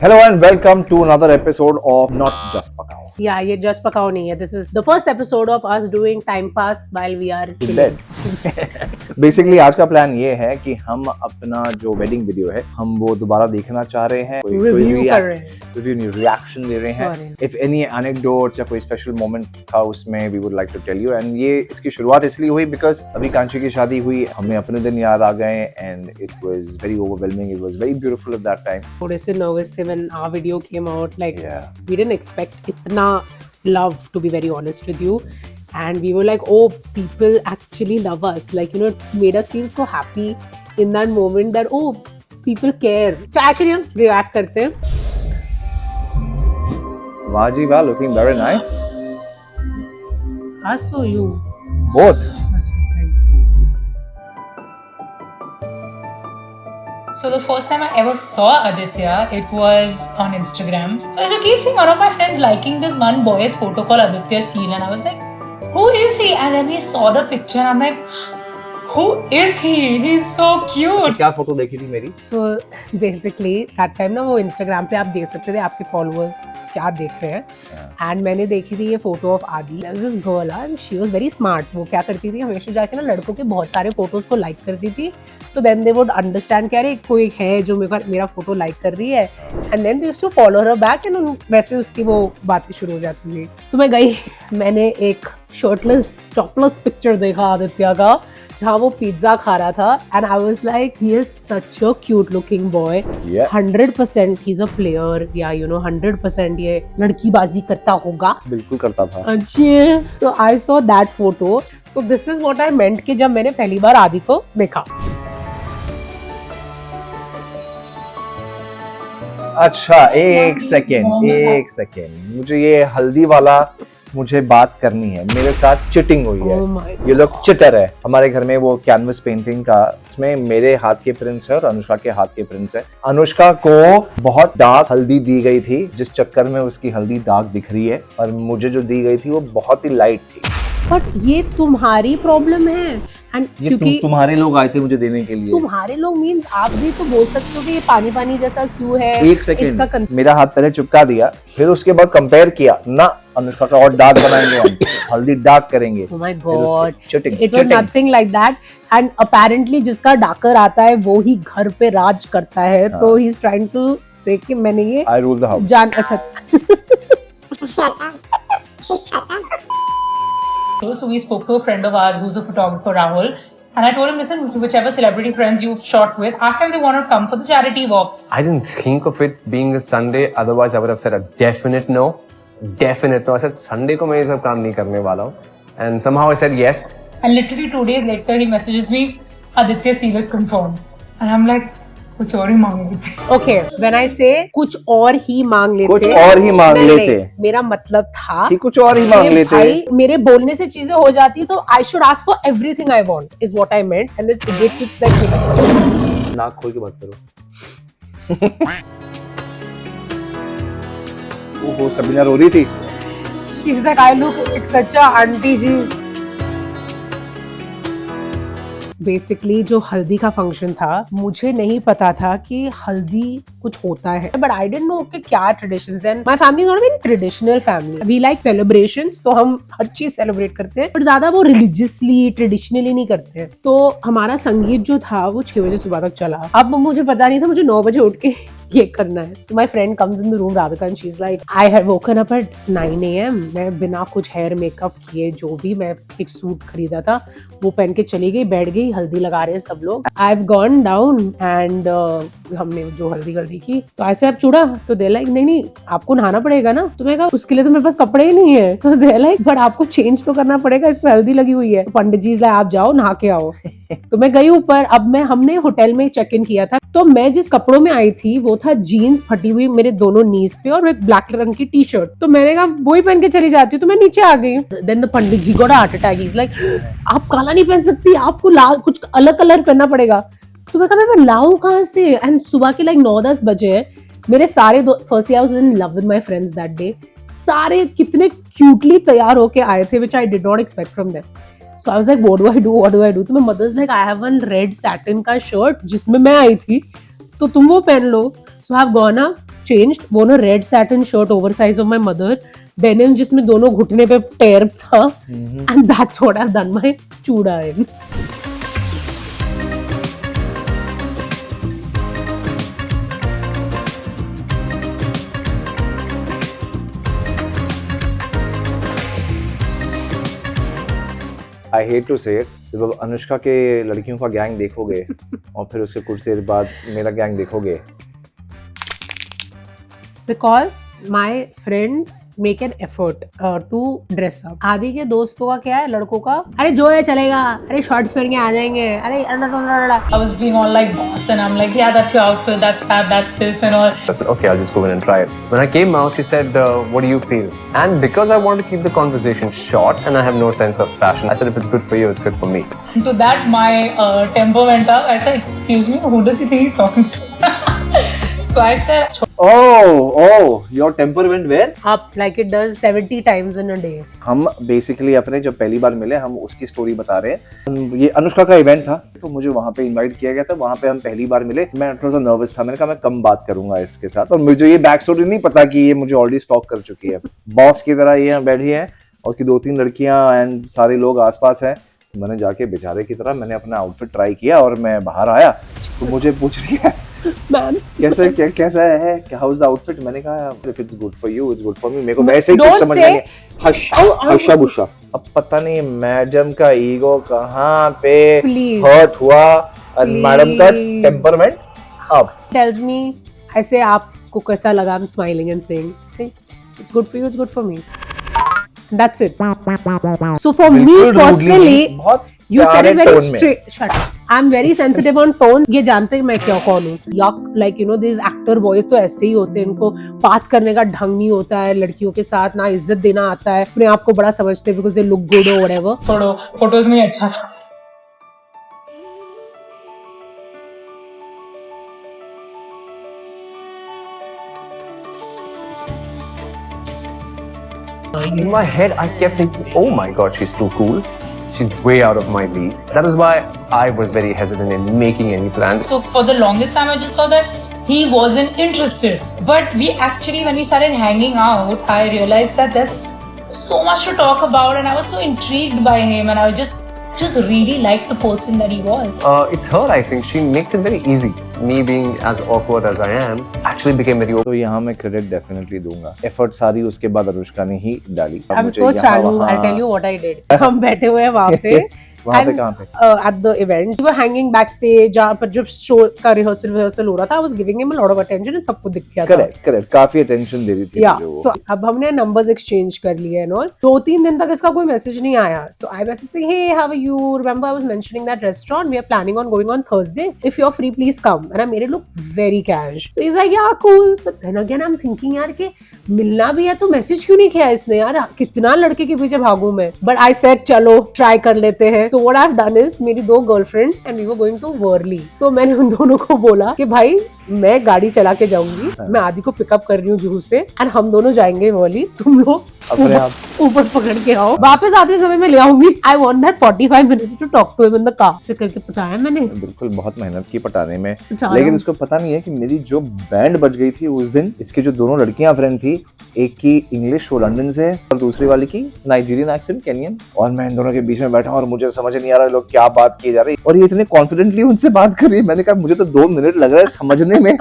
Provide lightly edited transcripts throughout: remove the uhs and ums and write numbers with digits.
Hello and welcome to another episode of Not Just Pakao. Yeah, ये just पकाओ नहीं है. This is the first episode of us doing time pass while we are In bed. Basically आज का plan ये है कि हम अपना जो वेडिंग वीडियो है हम वो दोबारा देखना चाह रहे हैं, रिव्यू कर रहे हैं, रिव्यू नहीं रिएक्शन दे रहे हैं. इफ एनी एनेक्डोट्स या कोई स्पेशल मोमेंट था उसमें we would like to tell you. And ये इसकी शुरुआत इसलिए हुई बिकॉज अभी कांची की शादी हुई, हमें अपने दिन याद आ गए and it was very overwhelming. It was very beautiful at that time. थोड़े से नर्वस थे when our video came out. Like Yeah. we didn't expect इतना love, to be very honest with you. And we were like, oh, people actually love us. Like, you know, it made us feel so happy in that moment that, oh, people care. So actually हम react करते हैं. वाह जी वाह, looking very nice. Us or you? Both. So the first time I ever saw Aditya, it was on Instagram. So I used to keep seeing one of my friends liking this one boy's photo called Aditya Seal, and I was like, who is he? And then we saw the picture, and I'm like, who is he? He's so cute. क्या photo देखी थी मेरी? So basically that time ना वो Instagram पे आप देख सकते थे आपके followers क्या देख रहे हैं. एंड मैंने देखी थी ये फोटो ऑफ आदि. This girl and she was very smart. वो क्या करती थी, हमेशा जाके ना लड़कों के बहुत सारे फोटोज को लाइक करती थी. So then they would understand कि अरे कोई है जो मेरा फोटो लाइक कर रही है, and then they used to follow her back and वैसे उसकी वो बातें शुरू हो जाती थी. तो मैं गई, मैंने एक शर्टलेस टॉपलेस पिक्चर देखा आदित्य का जहाँ वो पिज्जा खा रहा था. And I was like he is such a cute looking boy. 100% he is a player. या यू नो 100% ये लड़कीबाजी करता होगा. बिल्कुल करता था. अच्छा, so I saw that photo. So this is what I meant कि जब मैंने पहली बार आदि को देखा. अच्छा एक सेकेंड मुझे ये हल्दी वाला मुझे बात करनी है. मेरे साथ चिटिंग हुई है. Oh my ये लोग चिटर है. हमारे घर में वो कैनवस पेंटिंग का, इसमें मेरे हाथ के प्रिंट्स है और अनुष्का के हाथ के प्रिंट्स है. अनुष्का को बहुत डार्क हल्दी दी गई थी जिस चक्कर में उसकी हल्दी डार्क दिख रही है, और मुझे जो दी गई थी वो बहुत ही लाइट थी. बट ये तुम्हारी प्रॉब्लम है. एंड क्योंकि तुम्हारे लोग आए थे मुझे देने के लिए. तुम्हारे लोग मीन्स आप भी तो बोल सकते हो कि ये पानी पानी जैसा क्यों है. एक सेकेंड, मेरा हाथ पहले चिपका दिया, फिर उसके बाद कंपेयर किया ना अनुष्का का और डार्क बनाएंगे हम, हल्दी डार्क करेंगे. Oh my God, cheating. it was nothing like that. And apparently जिसका डाकर आता है वो ही घर पे राज करता है. तो he is trying to say कि मैंने ये I rule the house. जान. अच्छा. So we spoke to a friend of ours who's a photographer, Rahul. And I told him, listen, whichever celebrity friends you've shot with, ask them if they want to come for the charity walk. I didn't think of it being a Sunday. Otherwise, I would have said a definite no. Definite no. I said, Sunday को मैं ये सब काम नहीं करने वाला हूँ. And somehow I said yes. And literally 2 days later, he messages me, Aditya Seal is confirmed. And I'm like, कुछ और ही मांग लेते. Okay, when I say कुछ और ही मांग लेते, कुछ और ही मांग लेते, मेरा मतलब था कि कुछ और ही मांग लेते. भाई मेरे बोलने से चीजें हो जाती तो I should ask for everything I want is what I meant. And this idiot keeps like नाक खोल के बात करो. ओहो, सबीना रो रही थी. she's like I look like such a auntie ji. Basically जो हल्दी का फंक्शन था, मुझे नहीं पता था कि हल्दी कुछ होता है. बट आई डिडंट नो कि क्या ट्रेडिशंस हैं. My family is not very traditional family. We like celebrations, तो हम हर चीज सेलिब्रेट करते हैं, बट ज्यादा वो रिलीजियसली ट्रेडिशनली नहीं करते हैं. तो हमारा संगीत जो था वो 6 बजे सुबह तक चला. अब मुझे पता नहीं था, मुझे 9 बजे उठ के ये करना है. तो my friend comes in the room, Radhika, and she is like I have woken up at 9 AM. मैं बिना कुछ हेयर मेकअप किए, जो भी, मैं एक सूट खरीदा था वो पहन के चली गई, बैठ गई. हल्दी लगा रहे हैं सब लोग. I have gone down and हमने जो हल्दी कर दी की, तो ऐसे आप चूड़ा, तो दे लाइक नहीं आपको नहाना पड़ेगा ना. तो मैं कहा उसके लिए तो मेरे पास कपड़े ही नहीं है. तो दे लाइक बट आपको चेंज तो करना पड़ेगा, इस पे हल्दी लगी हुई है. तो पंडित जी लाइक आप जाओ नहा के आओ. तो मैं गई ऊपर. अब हमने होटल में चेक इन किया था, तो मैं जिस कपड़ों में आई थी वो था जीन्स फटी हुई मेरे दोनों नीज पे और एक ब्लैक रंग की टी शर्ट. तो मैंने कहा वही पहन के चली जाती हूँ. तो मैं नीचे आ गई. Then the pandit ji got a heart attack. Is like आप काला नहीं पहन सकती, आपको लाल कुछ अलग कलर पहनना पड़ेगा. तो मैं कहा मैं लाऊं कहाँ से. एंड सुबह के लाइक 9-10 बजे मेरे सारे firstly I was in love with my friends that day. सारे कितने क्यूटली तैयार होके आए थे, which I did not expect from them. So I was like, what do I do? तो my mother's like, I have one red satin का shirt जिसमें मैं आई थी, तो तुम वो पहन लो. So I have gone up, changed. वो ना red satin shirt oversize of my mother, denim जिसमें दोनों घुटने पे टेयर था, and that's what I've done my चूड़ा in. आई हेट टू से इट, जब आप अनुष्का के लड़कियों का गैंग देखोगे और फिर उसके कुछ देर बाद मेरा गैंग देखोगे, Because my friends make an effort to dress up. आदि के दोस्तों का क्या है, लड़कों का, अरे जो है चलेगा, अरे शॉर्ट्स पहन के आ जाएंगे, अरे I was being all like boss, and I'm like, yeah, that's your outfit, that's that, that's this, and all. I said, okay, I'll just go in and try it. When I came out, she said, what do you feel? And because I wanted to keep the conversation short and I have no sense of fashion, I said, if it's good for you, it's good for me. To that, my temper went up. I said, excuse me, who does he think he's talking to? So I said, oh, your temper went where? up like it does 70 times in a day. हम basically अपने जब पहली बार मिले, हम उसकी story बता रहे हैं। ये अनुष्का का इवेंट था, तो मुझे वहाँ पे इनवाइट किया गया था। वहाँ पे हम पहली बार मिले, मैं थोड़ा सा नर्वस था। मैंने कहा मैं कम बात करूंगा इसके साथ, और मुझे ये बैक स्टोरी नहीं पता कि ये मुझे ऑलरेडी स्टॉक कर चुकी है। बॉस की तरह ये बैठी है और कि 2-3 लड़कियां एंड सारे लोग आसपास हैं। मैंने जाके बेचारे की तरह मैंने अपना आउटफिट ट्राई किया और मैं बाहर आया तो मुझे पूछ रही है मैम कैसा है, हाउ इज द आउटफिट। मैंने कहा if it's good for you it's good for me. मेरे को वैसे ही कुछ समझ नहीं हशा बुशा। अब पता नहीं मैडम का ईगो कहाँ पे हर्ट हुआ और मैडम का टेम्परमेंट अब tells me, I say आपको कैसा लगा, I'm smiling and saying, say it's good for you, it's good for me. That's it. So for me personally, you said it very straight. Shut up. I'm very sensitive on tone. ये जानते हैं मैं क्या कौन हूँ। Yuck, like you know, these actor boys तो ऐसे ही होते हैं। इनको बात करने का ढंग नहीं होता है, लड़कियों के साथ ना इज्जत देना आता है, अपने आप को बड़ा समझते हैं because they look good or whatever. Photos में अच्छा था। In my head, I kept thinking, oh my god, she's too cool. She's way out of my league. That is why I was very hesitant in making any plans. So for the longest time, I just thought that he wasn't interested. But we actually, when we started hanging out, I realized that there's so much to talk about, and I was so intrigued by him, and I just really liked the person that he was. It's her, I think. She makes it very easy. Me being as awkward as I am, actually became very. तो यहाँ मैं credit definitely दूंगा। Effort सारी उसके बाद अनुष्का ने ही डाली। I'm so चालू। I'll tell you what I did. हम बैठे हुए हैं वहाँ पे। वहाँ पे कहाँ पे? At the event, we were hanging backstage. जहाँ पर जब शो का रिहर्सल हो रहा था, I was giving him a lot of attention and सबको दिख गया था। करेक्ट काफी अटेंशन दे रही थी। Yeah, so अब हमने numbers exchange कर लिए and all. 2-3 दिन तक इसका कोई मैसेज नहीं आया। So I messaged saying, hey, how are you? Remember I was mentioning that restaurant? We are planning on going on Thursday. If you're free, please come. And I made it look very cash. So he's like, yeah, cool. So then again, I'm thinking यार कि मिलना भी है तो message क्यों नहीं किया इसने यार, कितना लड़के के पीछे भागूं मैं। बट आई सेड चलो ट्राई कर लेते हैं। तो what I have done is, मेरी 2 girlfriends and we were going to Worli. So मैंने उन दोनों को बोला कि भाई मैं गाड़ी चला के जाऊंगी, मैं आदि को पिकअप कर रही हूँ जुहू से एंड हम दोनों जाएंगे वर्ली, तुम लोग ऊपर पकड़ के आओ, वापस आते समय मैं ले आऊंगी। I want that 45 minutes to talk to him in the car. से करके पटाया मैंने। बिल्कुल बहुत मेहनत की पटाने में, लेकिन इसको पता नहीं है कि मेरी जो बैंड बज गई थी उस दिन, इसकी जो दोनों लड़कियां फ्रेंड थी, एक की इंग्लिश वो लंदन से और दूसरी वाली की नाइजीरियन एक्सेंट केनियन, और मैं इन दोनों के बीच में बैठा और मुझे समझ नहीं आ रहा लोग क्या बात किए जा रही, और ये इतने कॉन्फिडेंटली उनसे बात कर रही है। मैंने कहा मुझे तो 2 मिनट लग रहा है समझने में।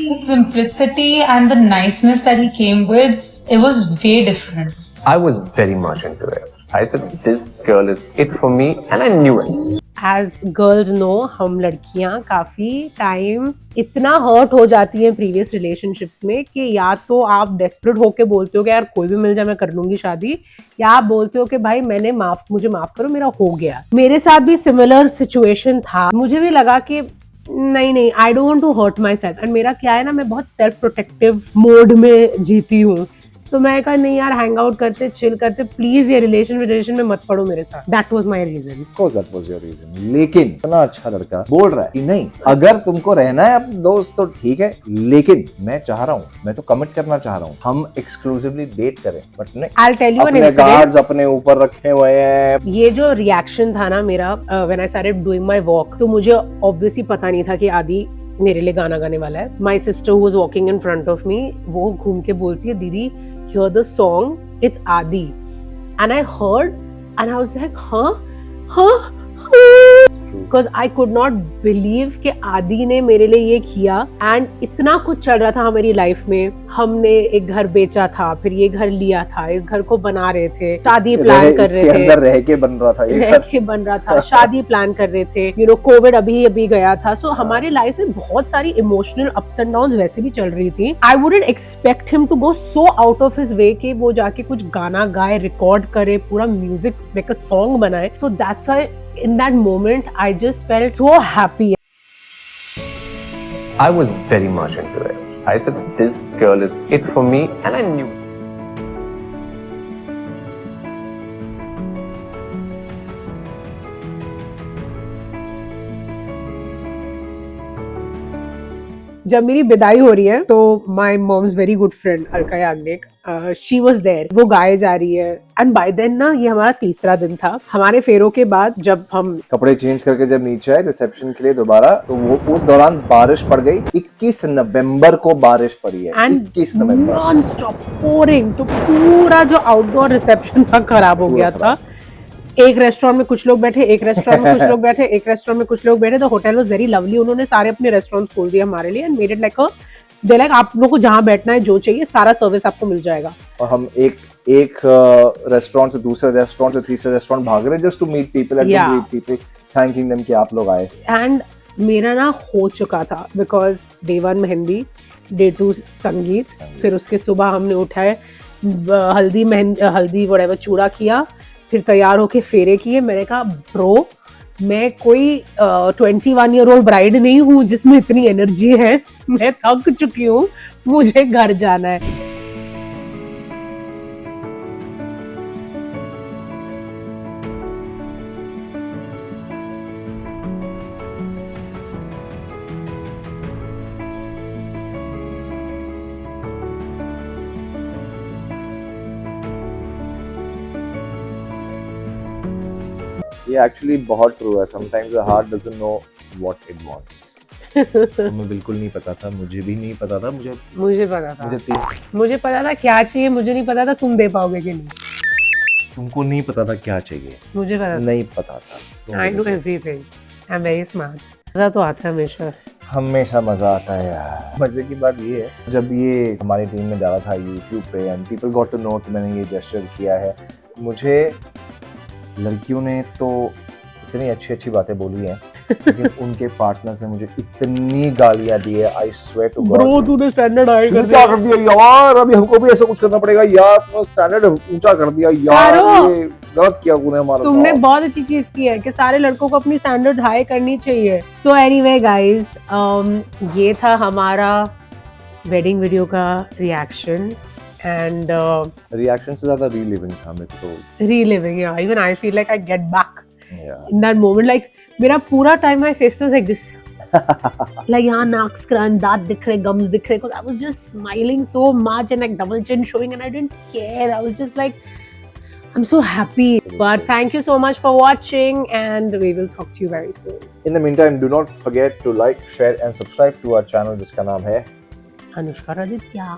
The simplicity and the niceness that he came with, it was way different. I was very much into it. I said, this girl is it for me, and I knew it. As girls know, हम लड़कियां काफी time इतना hurt हो जाती हैं previous relationships में कि या तो आप डेस्परेट होके बोलते हो कि यार कोई भी मिल जाए मैं कर लूंगी शादी, या आप बोलते हो कि भाई मुझे माफ करो, मेरा हो गया। मेरे साथ भी सिमिलर सिचुएशन था। मुझे भी लगा कि नहीं, I don't want to hurt myself. And मेरा क्या है ना, मैं बहुत सेल्फ प्रोटेक्टिव मोड में जीती हूँ तो मैं कहा नहीं यार, हैंग आउट करते, चिल करते, प्लीज ये रिलेशन में मत पड़ो मेरे साथ। That was my reason. Of course that was your reason. लेकिन इतना अच्छा लड़का बोल रहा है कि नहीं, अगर तुमको रहना है अपने दोस्त तो ठीक है, लेकिन मैं चाह रहा हूँ, मैं तो कमिट करना चाह रहा हूँ, हम एक्सक्लूसिवली डेट करें। बट नहीं, I'll tell you an अपने incident. गार्ड्स अपने ऊपर रखे हुए हैं। ये जो रिएक्शन था ना मेरा when I started doing my walk, तो मुझे ऑब्वियसली पता नहीं था कि आदि मेरे लिए गाना गाने वाला है। My sister who was walking in front of me, वो घूम के बोलती है, दीदी hear the song, it's Aadi. And I heard and I was like हाँ because I could not believe कि आदि ने मेरे लिए ये किया। एंड इतना कुछ चल रहा था हमारी लाइफ में, हमने एक घर बेचा था, फिर ये घर लिया था, इस घर को बना रहे थे, शादी प्लान कर रहे थे, अंदर रह के बन रहा था, रह के बन रहा था, शादी प्लान कर रहे थे, यू नो कोविड अभी गया था। सो हमारी लाइफ में बहुत सारी इमोशनल अप्स एंड डाउन्स वैसे भी चल रही थी। I wouldn't expect him to go so out of his way कि वो जाके कुछ गाना गाए, रिकॉर्ड करे, पूरा म्यूजिक लाइक अ सॉन्ग बनाए। So that's why in that moment I just felt so happy. I was very much into it. I said, this girl is it for me, and I knew. जब मेरी विदाई हो रही है तो my mom's very good friend Alka Yagnik, she was there, वो गाए जा रही है। एंड बाय देन ना, ये हमारा तीसरा दिन था। हमारे फेरों के बाद जब हम कपड़े चेंज करके जब नीचे आए रिसेप्शन के लिए दोबारा, तो वो उस दौरान बारिश पड़ गई। 21 नवंबर को बारिश पड़ी है, and 21 November non stop pouring, तो पूरा जो आउटडोर रिसेप्शन था खराब हो गया था। एक रेस्टोरेंट में कुछ लोग बैठे, एक रेस्टोरेंट में कुछ लोग बैठे, एक रेस्टोरेंट में कुछ लोग बैठे। The hotel was very lovely, उन्होंने सारे अपने रेस्टोरेंट्स खोल दिए हमारे लिए and made it like they like आप लोगों को जहां बैठना है, जो चाहिए सारा सर्विस आपको मिल जाएगा। और हम एक रेस्टोरेंट से दूसरे रेस्टोरेंट से तीसरे रेस्टोरेंट भाग रहे just to meet people and to meet people, thanking them कि आप लोग आए। एंड मेरा ना हो चुका था बिकॉज डे 1 मेहंदी, डे 2 संगीत, फिर उसके सुबह हमने उठाए, हल्दी वड़ेवर चूड़ा किया, फिर तैयार होके फेरे किए। मैंने कहा ब्रो, मैं कोई 21 ईयर ओल्ड ब्राइड नहीं हूँ जिसमें इतनी एनर्जी है, मैं थक चुकी हूँ, मुझे घर जाना है। ये एक्चुअली बहुत ट्रू है। Sometimes the heart doesn't know what it wants. तुम्हें बिल्कुल नहीं पता था, मुझे भी नहीं पता था। मुझे पता था, मुझे पता था क्या चाहिए, मुझे नहीं पता था तुम दे पाओगे कि नहीं। तुमको नहीं पता था क्या चाहिए, मुझे पता नहीं पता था। I know everything, I am very smart. मजा तो आता है हमेशा, हमेशा मजा आता है यार। मजे की बात ये है, जब ये हमारी टीम में डाला था यूट्यूब पे and people got to know कि मैंने ये जेस्चर किया है, मुझे लड़कियों ने तो इतनी अच्छी अच्छी बातें बोली हैं, लेकिन उनके पार्टनर्स ने मुझे इतनी गालियां दी है। I swear to God, bro तूने स्टैंडर्ड हाई कर क्या कर दिया यार, अभी हमको भी ऐसा कुछ करना पड़ेगा यार, तुमने स्टैंडर्ड ऊंचा कर दिया यार, ये गलत किया तूने हमारा। तुमने बहुत अच्छी चीज की है कि सारे लड़कों को अपनी स्टैंडर्ड हाई करनी चाहिए। सो एनीवे गाइस, ये था हमारा वेडिंग वीडियो का रिएक्शन एंड रिएक्शन से ज्यादा रीलिविंग था मेरे को। Reliving, yeah, even I feel like I get back Yeah. in that moment. Like मेरा पूरा time my face was like this, like यहाँ नाक स्क्रन, दांत दिख रहे, gums दिख रहे, because I was just smiling so much and like double chin showing and I didn't care. I was just like, I'm so happy. But thank you so much for watching and we will talk to you very soon. In the meantime, do not forget to like, share and subscribe to our channel जिसका नाम है अनुष्का आदित्य।